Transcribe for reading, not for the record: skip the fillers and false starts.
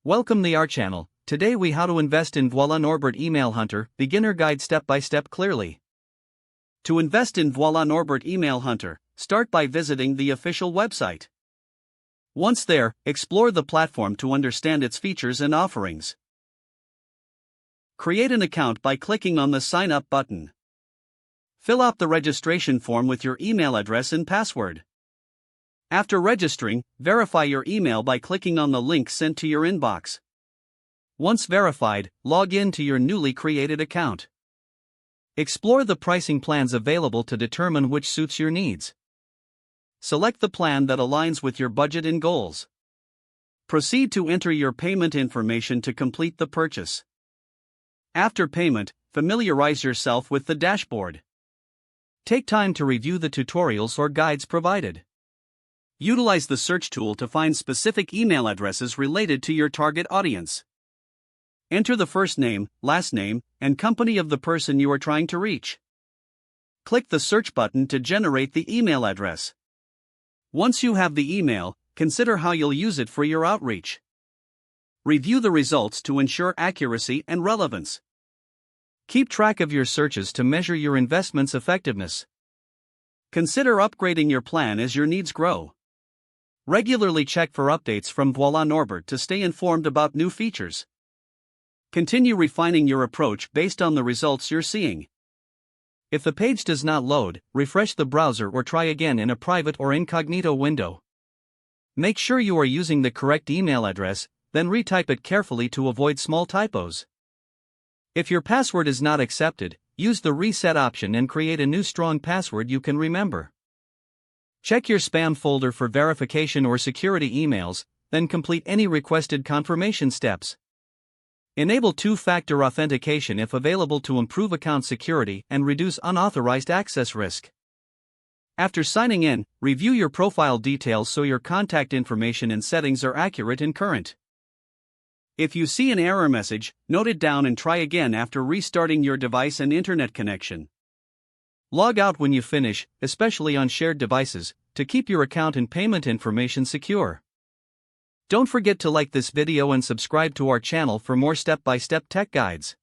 Welcome to our channel. Today we how to invest in VoilaNorbert Email Hunter, beginner guide step by step clearly. To invest in VoilaNorbert Email Hunter, start by visiting the official website. Once there, explore the platform to understand its features and offerings. Create an account by clicking on the Sign Up button. Fill out the registration form with your email address and password. After registering, verify your email by clicking on the link sent to your inbox. Once verified, log in to your newly created account. Explore the pricing plans available to determine which suits your needs. Select the plan that aligns with your budget and goals. Proceed to enter your payment information to complete the purchase. After payment, familiarize yourself with the dashboard. Take time to review the tutorials or guides provided. Utilize the search tool to find specific email addresses related to your target audience. Enter the first name, last name, and company of the person you are trying to reach. Click the search button to generate the email address. Once you have the email, consider how you'll use it for your outreach. Review the results to ensure accuracy and relevance. Keep track of your searches to measure your investment's effectiveness. Consider upgrading your plan as your needs grow. Regularly check for updates from VoilaNorbert to stay informed about new features. Continue refining your approach based on the results you're seeing. If the page does not load, refresh the browser or try again in a private or incognito window. Make sure you are using the correct email address, then retype it carefully to avoid small typos. If your password is not accepted, use the reset option and create a new strong password you can remember. Check your spam folder for verification or security emails, then complete any requested confirmation steps. Enable two-factor authentication if available to improve account security and reduce unauthorized access risk. After signing in, review your profile details so your contact information and settings are accurate and current. If you see an error message, note it down and try again after restarting your device and internet connection. Log out when you finish, especially on shared devices, to keep your account and payment information secure. Don't forget to like this video and subscribe to our channel for more step-by-step tech guides.